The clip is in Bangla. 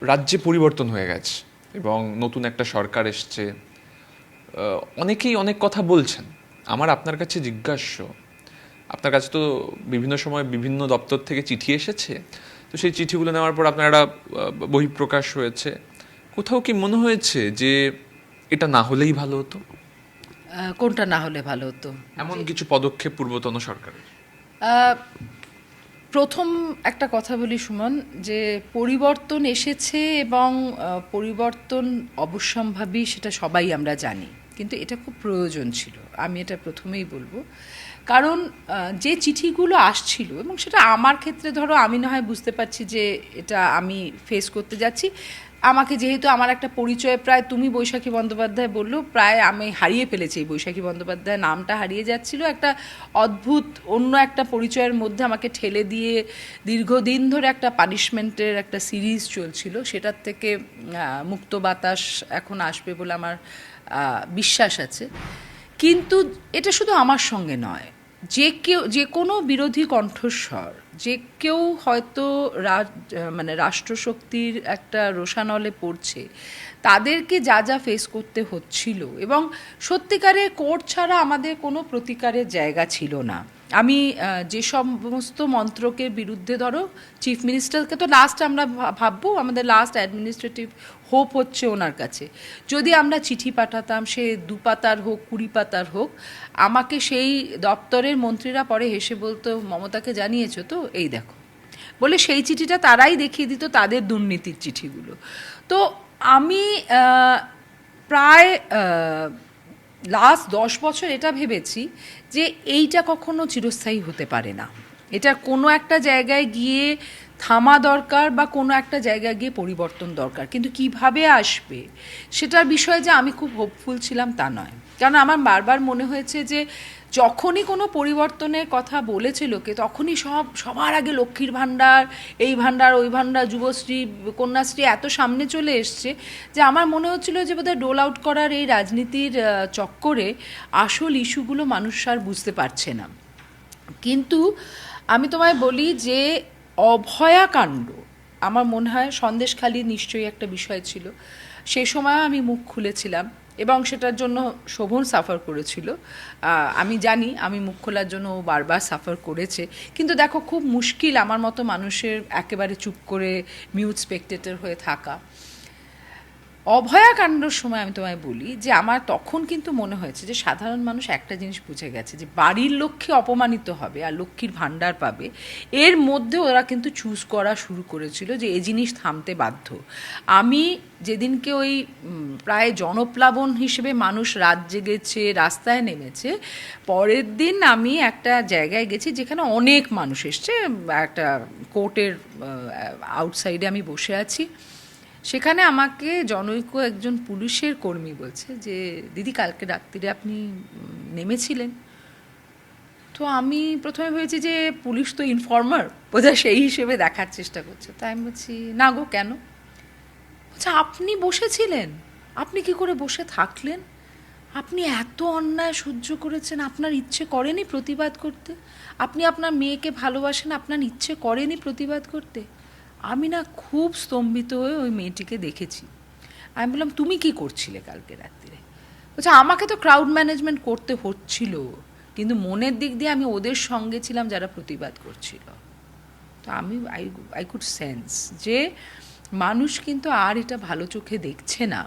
রাজ্যে পরিবর্তন হয়ে গেছে এবং নতুন একটা সরকার এসছে। অনেকেই অনেক কথা বলছেন। আমার আপনার কাছে জিজ্ঞাস্য, আপনার কাছে তো বিভিন্ন সময় বিভিন্ন দপ্তর থেকে চিঠি এসেছে, তো সেই চিঠিগুলো নেওয়ার পর আপনার একটা বহিঃপ্রকাশ হয়েছে। কোথাও কি মনে হয়েছে যে এটা না হলেই ভালো হতো? কোনটা না হলে ভালো হতো? এমন কিছু পদক্ষেপ পূর্বতন সরকারের? আহ, প্রথম একটা কথা বলি সুমন, যে পরিবর্তন এসেছে এবং পরিবর্তন অবশ্যম্ভাবী, সেটা সবাই আমরা জানি, কিন্তু এটা খুব প্রয়োজন ছিল, আমি এটা প্রথমেই বলবো। কারণ যে চিঠিগুলো আসছিল, এবং সেটা আমার ক্ষেত্রে ধরো আমি না হয় বুঝতে পারছি যে এটা আমি ফেস করতে যাচ্ছি, আমাকে যেহেতু আমার একটা পরিচয়, প্রায় তুমি বৈশাখী বন্দ্যোপাধ্যায় বললো, প্রায় আমি হারিয়ে ফেলেছি, এই বৈশাখী বন্দ্যোপাধ্যায় নামটা হারিয়ে যাচ্ছিল, একটা অদ্ভুত অন্য একটা পরিচয়ের মধ্যে আমাকে ঠেলে দিয়ে দীর্ঘদিন ধরে একটা পানিশমেন্টের একটা সিরিজ চলছিল, সেটার থেকে মুক্ত বাতাস এখন আসবে বলে আমার বিশ্বাস আছে। কিন্তু এটা শুধু আমার সঙ্গে নয়, যে কোনো বিরোধী কণ্ঠস্বর, যে কেউ হয়তো মানে রাষ্ট্রশক্তির একটা রোষানলে পড়ছে, তাদেরকে যা যা ফেস করতে হচ্ছিল, এবং সত্যিকারে কোর্ট ছাড়া আমাদের কোনো প্রতিকারের জায়গা ছিল না। আমি যে সমস্ত মন্ত্রকের বিরুদ্ধে, ধরো চিফ মিনিস্টারকে তো লাস্ট আমরা ভাববো, আমাদের লাস্ট অ্যাডমিনিস্ট্রেটিভ হোপ হচ্ছে ওনার কাছে, যদি আমরা চিঠি পাঠাতাম, সে 2 পাতার হোক 20 পাতার হোক, আমাকে সেই দপ্তরের মন্ত্রীরা পরে হেসে বলতো, মমতাকে জানিয়েছো তো, এই দেখো, বলে সেই চিঠিটা তারাই দেখিয়ে দিত তাদের দুর্নীতির চিঠিগুলো। তো আমি প্রায় লাস্ট 10 বছর এটা ভেবেছি যে এইটা কখনো চিরস্থায়ী হতে পারে না, এটা কোনো একটা জায়গায় গিয়ে থামা দরকার, বা কোনো একটা জায়গায় গিয়ে পরিবর্তন দরকার, কিন্তু কিভাবে আসবে সেটার বিষয়ে যে আমি খুব হোপফুল ছিলাম তা নয়। কারণ আমার বারবার মনে হয়েছে যে যখনই কোনো পরিবর্তনের কথা বলেছে লোকে, তখনই সবার আগে লক্ষ্মীর ভাণ্ডার, এই ভাণ্ডার ওই ভাণ্ডার, যুবশ্রী, কন্যাশ্রী এত সামনে চলে এসছে যে আমার মনে হচ্ছিল যে বোধহয় ডোল আউট করার এই রাজনীতির চক্করে আসল ইস্যুগুলো মানুষ আর বুঝতে পারছে না। কিন্তু আমি তোমায় বলি যে অভয়াকাণ্ড, আমার মনে হয় সন্দেশখালি নিশ্চয়ই একটা বিষয় ছিল, সেই সময় আমি মুখ খুলেছিলাম, এবং সেটার জন্য শোভন সাফার করেছিল। আমি জানি আমি মুখ খোলার জন্য ও বারবার সাফার করেছে, কিন্তু দেখো খুব মুশকিল আমার মতো মানুষের একেবারে চুপ করে মিউট স্পেকটেটর হয়ে থাকা। অভয়াকাণ্ডর সময় আমি তোমায় বলি যে আমার তখন কিন্তু মনে হয়েছে যে সাধারণ মানুষ একটা জিনিস বুঝে গেছে, যে বাড়ির লক্ষ্মী অপমানিত হবে আর লক্ষ্মীর ভাণ্ডার পাবে, এর মধ্যে ওরা কিন্তু চুজ করা শুরু করেছিল যে এই জিনিস থামতে বাধ্য। আমি যেদিনকে ওই প্রায় জনপ্লাবন হিসেবে মানুষ রাত জেগেছে, রাস্তায় নেমেছে, পরের দিন আমি একটা জায়গায় গেছি যেখানে অনেক মানুষ এসছে, একটা কোর্টের আউটসাইডে আমি বসে আছি, সেখানে আমাকে জনৈক একজন পুলিশের কর্মী বলছে যে দিদি, কালকে রাত্রিরে আপনি নেমেছিলেন। তো আমি প্রথমে ভেবেছি যে পুলিশ তো ইনফর্মার, বোধহয় সেই হিসেবে দেখার চেষ্টা করছে। তাই আমি বলছি, না গো, কেন? আচ্ছা, আপনি বসেছিলেন, আপনি কি করে বসে থাকলেন? আপনি এত অন্যায় সহ্য করেছেন, আপনার ইচ্ছে করেনি প্রতিবাদ করতে? আপনি আপনার মেয়েকে ভালোবাসেন, আপনার ইচ্ছে করেনি প্রতিবাদ করতে? আমি না খুব স্তম্ভিত হয়ে ওই মেয়েটিকে দেখেছি। আমি বললাম, তুমি কি করছিলে কালকে রাত্রিরে? বলছে, আমাকে তো ক্রাউড ম্যানেজমেন্ট করতে হচ্ছিল, কিন্তু মনের দিক দিয়ে আমি ওদের সঙ্গে ছিলাম যারা প্রতিবাদ করছিল। তো আমি আই কুড সেন্স যে মানুষ কিন্তু আর এটা ভালো চোখে দেখছে না।